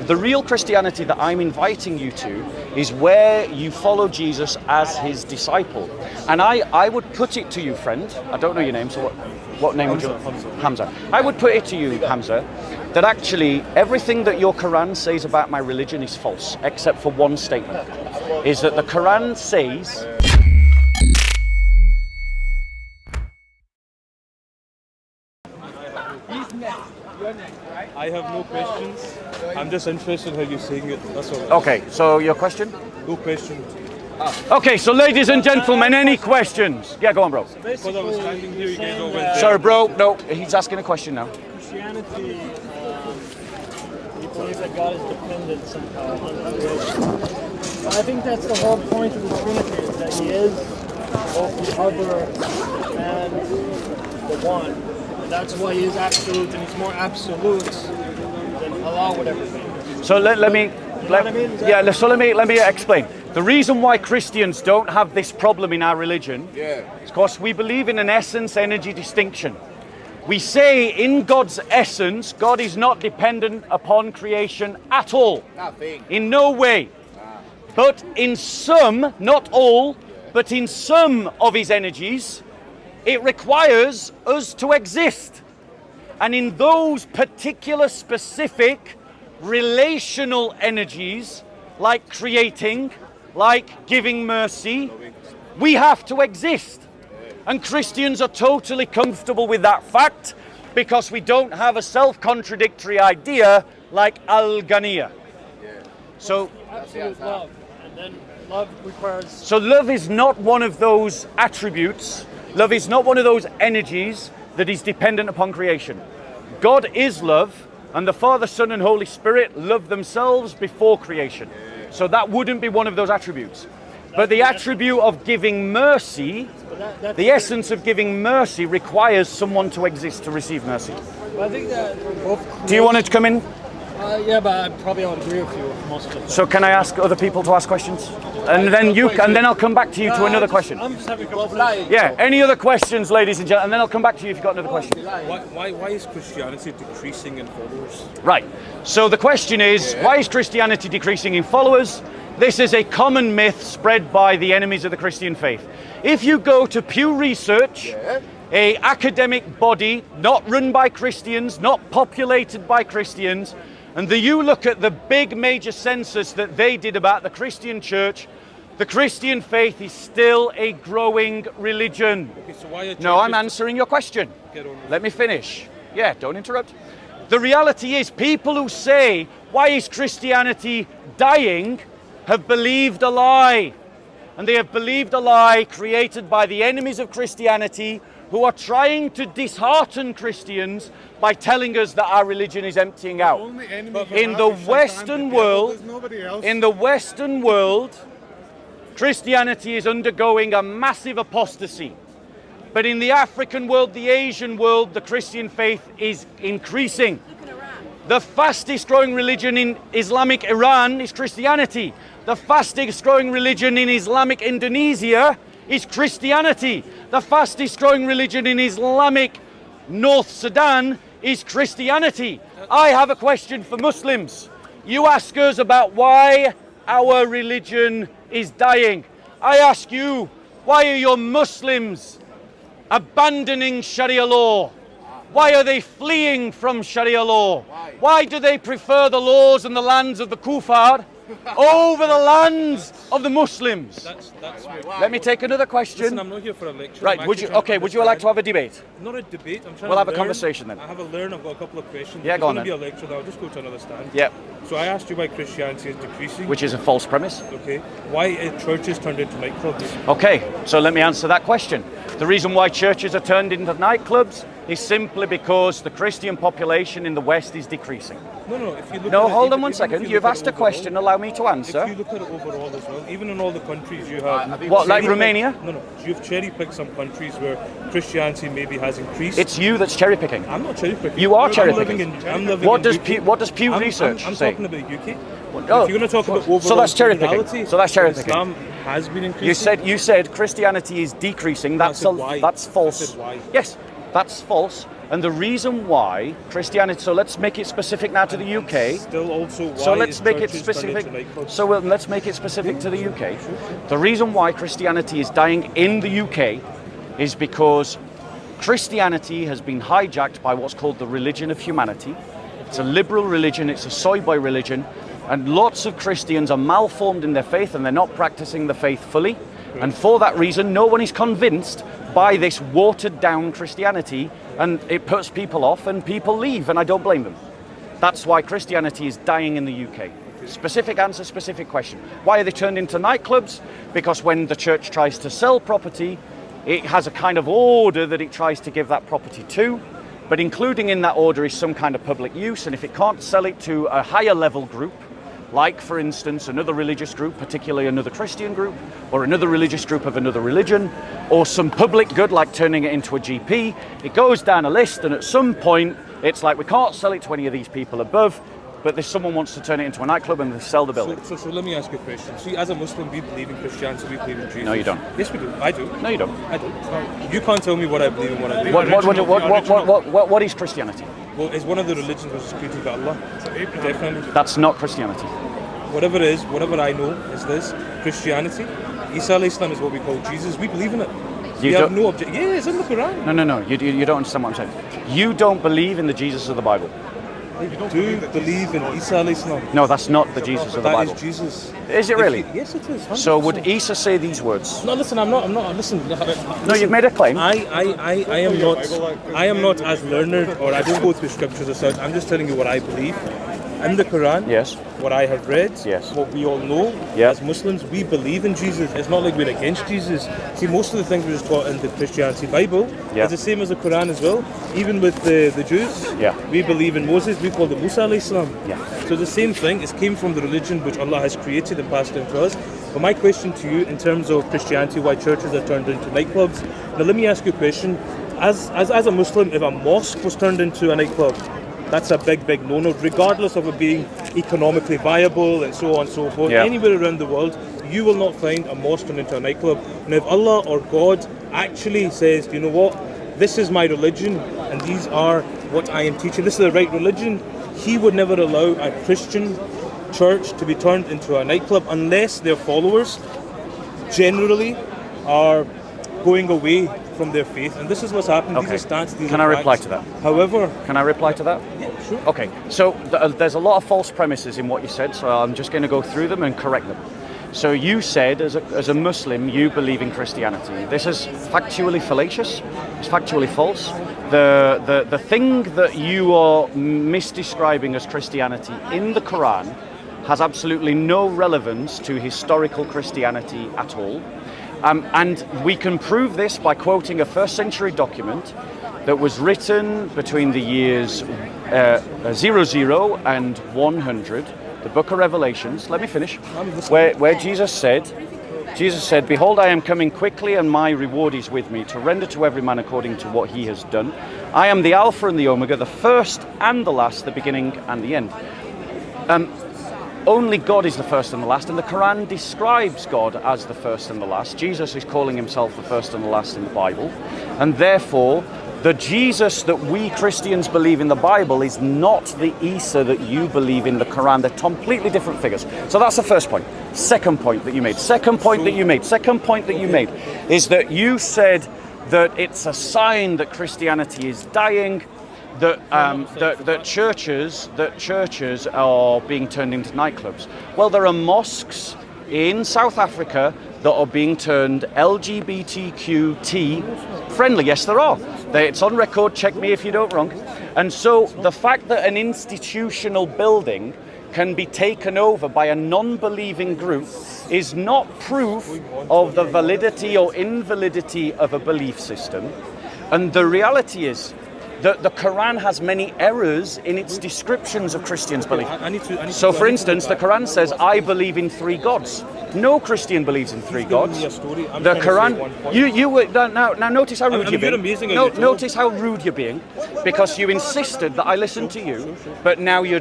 The real Christianity that I'm inviting you to is where you follow Jesus as his disciple. And I would put it to you, friend, I don't know your name, so what name would you? Hamza. I would put it to you, Hamza, that actually everything that your Quran says about my religion is false, except for one statement, is that the Quran says... I have no questions. I'm just interested in how you're saying it. That's all. Okay, so your question? No question. Okay, so ladies and gentlemen, any questions? Yeah, go on, bro. Because I was standing here, you guys all went there. Sorry, bro. No, he's asking a question now. Christianity, you believe that God is dependent somehow on creation. I think that's the whole point of the Trinity, is that he is both the other and the one. And that's why he is absolute, and he's more absolute than Allah would ever be. So let me explain. The reason why Christians don't have this problem in our religion is because we believe in an essence-energy distinction. We say in God's essence, God is not dependent upon creation at all. Nothing. In no way. But in some, not all, but in some of his energies, it requires us to exist. And in those particular specific relational energies, like creating, like giving mercy, we have to exist. And Christians are totally comfortable with that fact because we don't have a self-contradictory idea like al-Ghaniya. So Absolute love. And then love requires... So love is not one of those attributes. Love is not one of those energies that is dependent upon creation. God is love, and the Father, Son, and Holy Spirit love themselves before creation. So that wouldn't be one of those attributes. But the attribute of giving mercy, the essence of giving mercy requires someone to exist to receive mercy. I think that both... Do you want to come in? Yeah, but I probably would agree with you with most of it. So can I ask other people to ask questions? And then I'll come back to you to another question. I'm just having a couple of... Yeah, any other questions, ladies and gentlemen? And then I'll come back to you if you've got another question. Why is Christianity decreasing in followers? Right. So the question is, why is Christianity decreasing in followers? This is a common myth spread by the enemies of the Christian faith. If you go to Pew Research, a academic body not run by Christians, not populated by Christians, and you look at the big major census that they did about the Christian church, the Christian faith is still a growing religion. Okay, so why No, I'm answering your question. Let me finish. Yeah, don't interrupt. The reality is, people who say, why is Christianity dying, have believed a lie. And they have believed a lie created by the enemies of Christianity, who are trying to dishearten Christians by telling us that our religion is emptying out. In the Western world, Christianity is undergoing a massive apostasy. But in the African world, the Asian world, the Christian faith is increasing. The fastest growing religion in Islamic Iran is Christianity. The fastest growing religion in Islamic Indonesia is Christianity. The fastest growing religion in Islamic North Sudan is Christianity. I have a question for Muslims. You ask us about why our religion is dying. I ask you, why are your Muslims abandoning Sharia law? Why are they fleeing from Sharia law? Why do they prefer the laws and the lands of the kuffar over the lands of the Muslims? Let me take another question. Listen, I'm not here for a lecture. Right, would you like to have a debate? Not a debate. I'm trying We'll to have a learn. conversation then. I have a learn. I've got a couple of questions. Yeah, go on then. then. It's going to be a lecture, then I'll just go to another stand. Yeah. So I asked you why Christianity is decreasing. Which is a false premise. Okay. Why are churches turned into nightclubs? Okay, so let me answer that question. The reason why churches are turned into nightclubs is simply because the Christian population in the West is decreasing. No. If you look No, at hold it, on one second. You've asked a question. Allow me to answer. If you look at it overall as well, even in all the countries you have... What, like Romania? No. You've cherry-picked some countries where Christianity maybe has increased. It's you that's cherry picking. I'm not cherry-picking. You are I'm cherry-picking. What does Pew Research I'm say? talking about UK. Oh, If you're going to talk about overall so that's cherry picking. criminality, So that's cherry picking. Islam has been increasing. You said Christianity is decreasing. That's said why. false. I said why. Yes, that's false. And the reason why Christianity, so let's make it specific now to the UK. Still also why So let's make it churches turn specific. into nightclubs? So let's make it specific to the UK. The reason why Christianity is dying in the UK is because Christianity has been hijacked by what's called the religion of humanity. It's a liberal religion, it's a soy boy religion, and lots of Christians are malformed in their faith and they're not practicing the faith fully. And for that reason, no one is convinced by this watered down Christianity, and it puts people off and people leave, and I don't blame them. That's why Christianity is dying in the UK. Specific answer, specific question. Why are they turned into nightclubs? Because when the church tries to sell property, it has a kind of order that it tries to give that property to, but including in that order is some kind of public use, and if it can't sell it to a higher level group, like, for instance, another religious group, particularly another Christian group, or another religious group of another religion, or some public good, like turning it into a GP, it goes down a list, and at some point, it's like, we can't sell it to any of these people above, but if someone wants to turn it into a nightclub and they sell the building. So let me ask you a question. See, as a Muslim, we believe in Christianity, we believe in Jesus. No, you don't. Yes, we do. I do. No, you don't. I do. You can't tell me what I believe and what I believe. What is Christianity? Well, it's one of the religions which is created by Allah. Definitely. That's not Christianity. Whatever it is, whatever I know is this. Christianity, Isa alayhi salam is what we call Jesus. We believe in it. You we have don't- no objection. Yeah, it's in the Quran. No. You don't understand what I'm saying. You don't believe in the Jesus of the Bible. I do believe in Isa alayhi salam. No, that's not the Jesus of the That Bible. is Jesus. Is it really? Yes, it is. 100%. So would Isa say these words? No, listen. I'm not. Listen. No, you've made a claim. I am not as learned, or I don't go through scriptures as such. I'm just telling you what I believe. In the Quran, Yes. what I have read, Yes. what we all know, Yeah. as Muslims, we believe in Jesus. It's not like we're against Jesus. See, most of the things we're just taught in the Christianity Bible Yeah. is the same as the Quran as well. Even with the Jews, Yeah. we believe in Moses, we call it Musa alayhi salam. Yeah. So the same thing, it came from the religion which Allah has created and passed down to us. But my question to you, in terms of Christianity, why churches are turned into nightclubs, now let me ask you a question. As a Muslim, if a mosque was turned into a nightclub, that's a big no-no, regardless of it being economically viable and so on and so forth. Yeah. Anywhere around the world, you will not find a mosque turned into a nightclub. And if Allah or God actually says, you know what, this is my religion and these are what I am teaching, this is the right religion, He would never allow a Christian church to be turned into a nightclub unless their followers generally are going away from their faith, and this is what's happened. Okay. These are stats. These Can are I reply facts. to that? However, Can I reply to that? yeah, sure. Okay, so there's a lot of false premises in what you said, so I'm just going to go through them and correct them. So you said, as a Muslim, you believe in Christianity. This is factually fallacious. It's factually false. The thing that you are misdescribing as Christianity in the Quran has absolutely no relevance to historical Christianity at all. And we can prove this by quoting a first century document that was written between the years 00 and 100, the book of Revelations. Let me finish. Where Jesus said, "Behold, I am coming quickly, and my reward is with me, to render to every man according to what he has done. I am the Alpha and the Omega, the first and the last, the beginning and the end." Only God is the first and the last, and the Quran describes God as the first and the last. Jesus is calling himself the first and the last in the Bible, and therefore the Jesus that we Christians believe in the Bible is not the Isa that you believe in the Quran. They're completely different figures. So that's the first point. Second point that you made is that you said that it's a sign that Christianity is dying, that churches are being turned into nightclubs. Well, there are mosques in South Africa that are being turned LGBTQT friendly. Yes, there are. It's on record. Check me if you don't wrong. And so the fact that an institutional building can be taken over by a non-believing group is not proof of the validity or invalidity of a belief system. And the reality is that the Quran has many errors in its descriptions of Christians' belief. So, for instance, the Quran says, "I believe in three gods." No Christian believes in three gods. The Quran. You were now. Notice how rude you're being. Notice how rude you're being, because you insisted that I listen to you, but now you're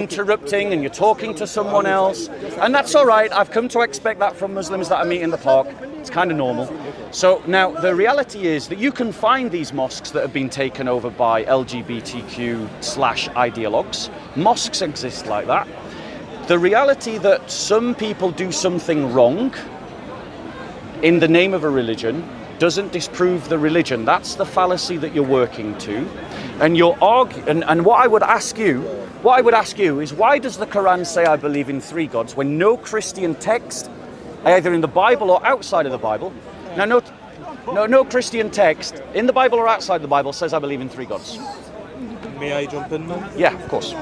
interrupting and you're talking to someone else, and that's all right. I've come to expect that from Muslims that I meet in the park. It's kind of normal. So now the reality is that you can find these mosques that have been taken over by LGBTQ/ideologues. Mosques exist like that. The reality that some people do something wrong in the name of a religion doesn't disprove the religion. That's the fallacy that you're working to. And you're and what I would ask you is, why does the Quran say I believe in three gods when no Christian text, either in the Bible or outside of the Bible, now no Christian text in the Bible or outside the Bible says I believe in three gods? May I jump in now? Yeah, of course.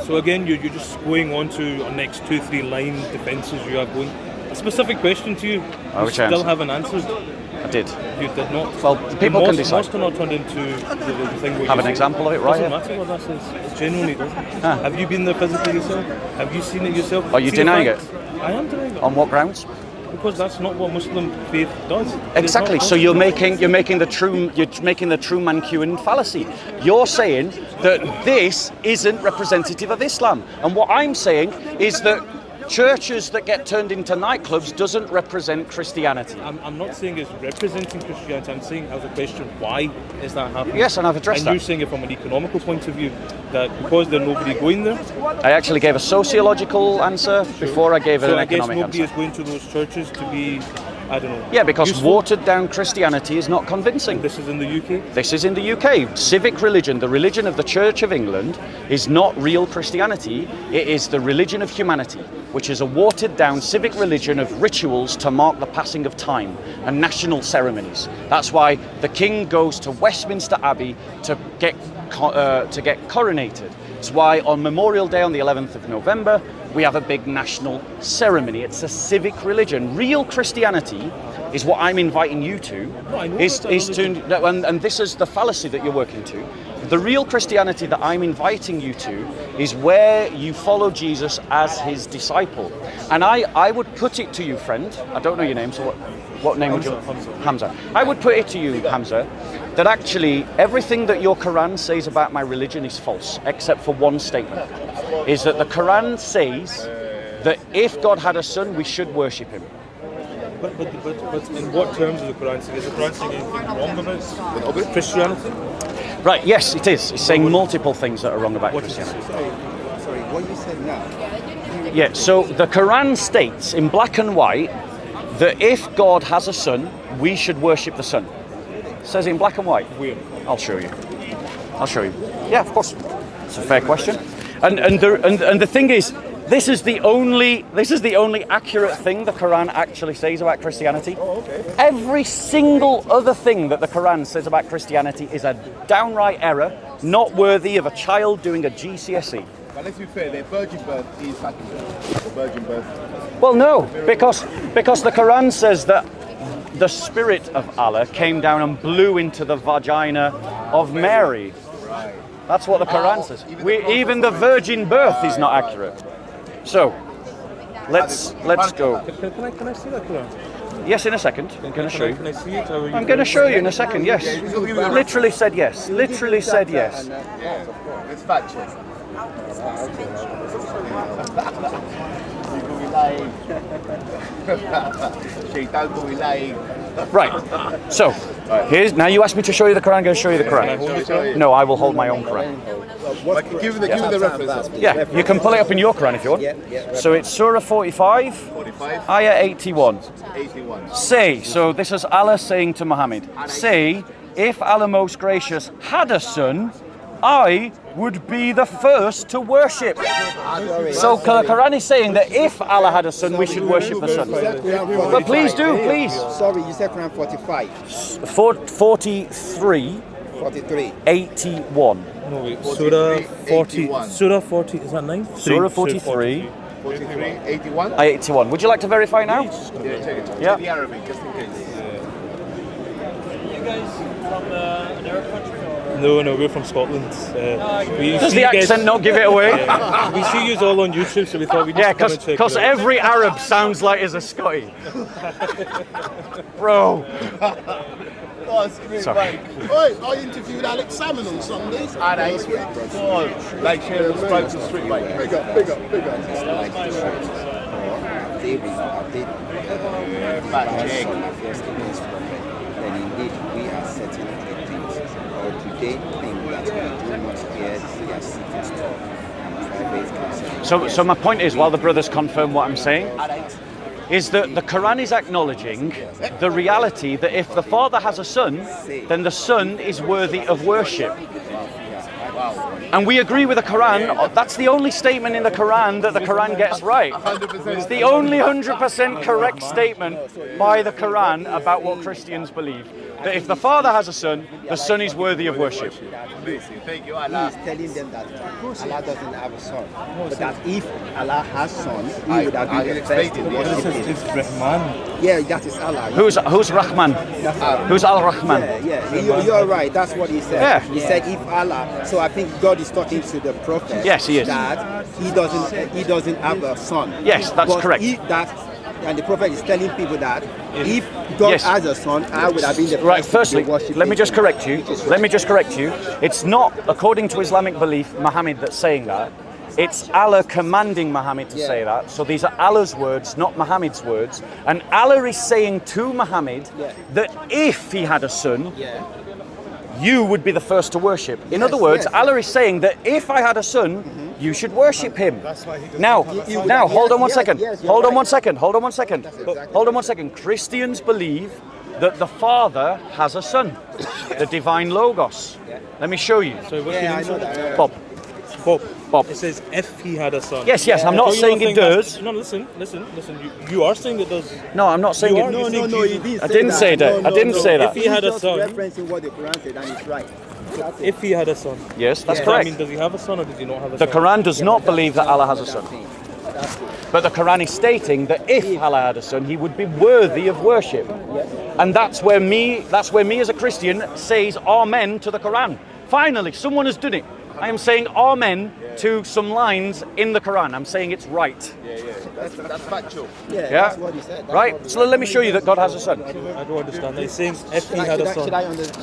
So again, you're just going on to our next 2-3 line defences you have going. A specific question to you. You still haven't answered. I did. You did not. Well, people can decide. Mosque not turned into the thing. Have an example of it, right? Doesn't matter what that says. It genuinely doesn't. Have you been there physically yourself? Have you seen it yourself? Are you denying it? I am denying it. On what grounds? Because that's not what Muslim faith does. Exactly. So you're making the true Mancuan fallacy. You're saying that this isn't representative of Islam, and what I'm saying is that churches that get turned into nightclubs doesn't represent Christianity. I'm not saying it's representing Christianity. I'm saying as a question, why is that happening? Yes, and I've addressed that. And you're saying it from an economical point of view, that because there's nobody going there. I actually gave a sociological answer before I gave an economic answer. So I guess nobody is going to those churches to be, I don't know. Yeah, because useful. watered down Christianity is not convincing. And this is in the UK? This is in the UK. Civic religion, the religion of the Church of England, is not real Christianity. It is the religion of humanity, which is a watered down civic religion of rituals to mark the passing of time and national ceremonies. That's why the king goes to Westminster Abbey to get coronated. It's why on Memorial Day on the 11th of November, we have a big national ceremony. It's a civic religion. Real Christianity is what I'm inviting you to, and this is the fallacy that you're working to. The real Christianity that I'm inviting you to is where you follow Jesus as his disciple. And I would put it to you, friend, I don't know your name, so what name would you? Hamza. I would put it to you, Hamza, that actually everything that your Quran says about my religion is false, except for one statement, is that the Quran says that if God had a son, we should worship him. But in what terms is the Quran saying? Is the Quran saying anything wrong about Christianity? Right, yes, it is. It's saying multiple things that are wrong about Christianity. Sorry, what you said now? Yeah, so the Quran states in black and white that if God has a son, we should worship the son. It says in black and white. Where? I'll show you. Yeah, of course. It's a fair question. And the thing is, this is the only accurate thing the Quran actually says about Christianity. Oh, okay. Every single other thing that the Quran says about Christianity is a downright error, not worthy of a child doing a GCSE. But let's be fair, their virgin birth is accurate. The virgin birth. Well, no, because the Quran says that the spirit of Allah came down and blew into the vagina of Mary. Right. That's what the Quran says. Even the virgin birth is not accurate. So, let's go. Can I see that Quran? Yes, in a second. I'm going to show you. Can I see it? I'm going to show you in a second, yes. Literally said yes. Literally said yes. Yeah, of course. Let's fact check. Right. So, now you asked me to show you the Quran, I'm going to show you the Quran. No, I will hold my own Quran. Give me the reference. Yeah, you can pull it up in your Quran if you want. So it's Surah 45, Ayah 81. Say, so this is Allah saying to Muhammad, say, if Allah Most Gracious had a son, I would be the first to worship. So the Quran is saying that if Allah had a son, we should worship the son. But please do, please. Sorry, you said Quran 45. 43, 81. No, wait. Surah 40. Surah 40, is that 9? Surah 43. 43, 81? Ayah 81. Would you like to verify now? Yeah, check it. Yeah. The Arabic, just in case. You guys from an Arab country? No, we're from Scotland. Does the accent not give it away? Yeah, we see you all on YouTube, so we thought we'd just come and check because it out. every Arab sounds like he's a Scotty. Bro. Sorry. Oi, I interviewed Alex Salmon on Sundays. Nice week. Like sharing the stripes and street bike. Big up. or have they manifest against prophet, then indeed we are certain of the things. Or do they think that we do not hear their secrets talk and private counsel? So my point is, while the brothers confirm what I'm saying, is that the Quran is acknowledging the reality that if the Father has a son, then the Son is worthy of worship. And we agree with the Quran. That's the only statement in the Quran that the Quran gets right. It's the only 100% correct statement by the Quran about what Christians believe. That if the Father has a son, the Son is worthy of worship. Thank you, He Allah. is telling them that Allah doesn't have a son. But that if Allah has sons, he would have been the first to worship him. It's Rahman. Yeah, that is Allah. Who's Rahman? Who's Al-Rahman? Yeah, you're right. That's what he said. Yeah. He said if Allah. So I think God is talking to the prophet. Yes, he is. That he doesn't have a son. Yes, that's But correct. And the prophet is telling people that if God Yes. has a son, I would have been the first Right, to firstly, worship let me him. just correct you. It's not, according to Islamic belief, Muhammad that's saying that. It's Allah commanding Muhammad to say that. So these are Allah's words, not Muhammad's words. And Allah is saying to Muhammad that if he had a son, you would be the first to worship. In other words, Allah is saying that if I had a son, you should worship him. Now, hold on one second. Hold on one second. Christians believe that the Father has a son, the divine Logos. Let me show you. So what's the answer? Bob. It says if he had a son. Yes, I'm not saying it does. No, listen. You are saying it does. No, I'm not saying it. No, he didn't I didn't say that. I didn't say that. If he had a He's just son. referencing what the Quran said, and it's right. If he had a son. Yes, that's Does that correct. mean does he have a son or does he not have a The son? Quran does not believe that Allah has a son. But the Quran is stating that if Allah had a son, he would be worthy of worship. And that's where me as a Christian says amen to the Quran. Finally, someone has done it. I am saying amen to some lines in the Quran. I'm saying it's right. That's factual. Yeah, Yeah? that's what he said. Right? So let me show you that God has a son. I don't understand. He's saying if he had a son.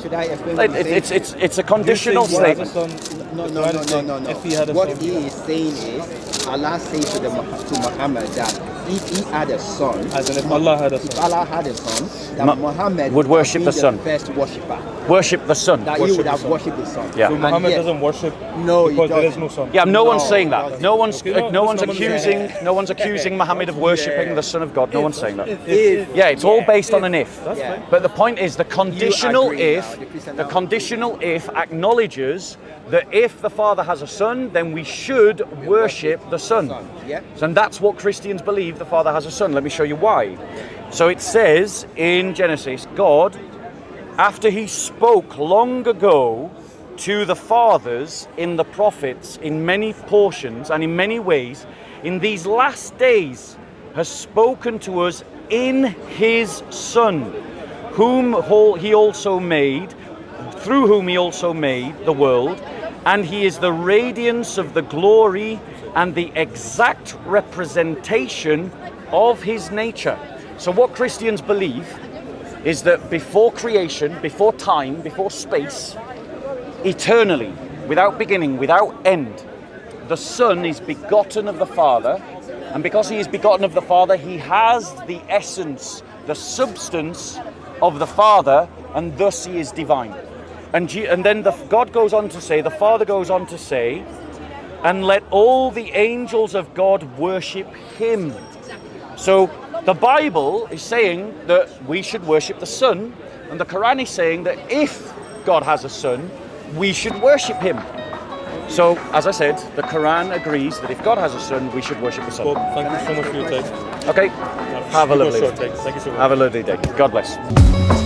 Should I explain what he's saying? It's a conditional You're saying he had a statement. son. No. If he had a What son. he is saying is, Allah says to Muhammad that if he had a son, As in if Allah had a if son. Allah had a son, that Muhammad would worship be the son. first worshipper. Worship the son. That he would have worshipped the son. Yeah. So And Muhammad yet- doesn't worship No, he because there is doesn't. no son. Yeah, no one's No, saying that. doesn't. No one's Okay, no one's no one's accusing no one's accusing Muhammad of worshipping the Son of God. No one's saying that. If- Yeah, it's all based on an if. That's fine. But the point is the conditional agree now, if the Christian the now conditional if acknowledges that if the Father has a son, then we should worship the Son. Yeah. And that's what Christians believe, the Father has a son. Let me show you why. So it says in Genesis, God, after he spoke long ago to the fathers in the prophets in many portions and in many ways, in these last days has spoken to us in his Son, whom he also made, through whom he also made the world, and he is the radiance of the glory and the exact representation of his nature. So what Christians believe is that before creation, before time, before space, eternally, without beginning, without end, the Son is begotten of the Father, and because he is begotten of the Father, he has the essence, the substance of the Father, and thus he is divine. And then God goes on to say, the Father goes on to say, and let all the angels of God worship him. So the Bible is saying that we should worship the Son, and the Quran is saying that if God has a son, we should worship him. So, as I said, the Quran agrees that if God has a son, we should worship the Son. Bob, thank you so much for your time. Okay? Have a You've got lovely short day. time. Thank you so much. Have a lovely day. God bless.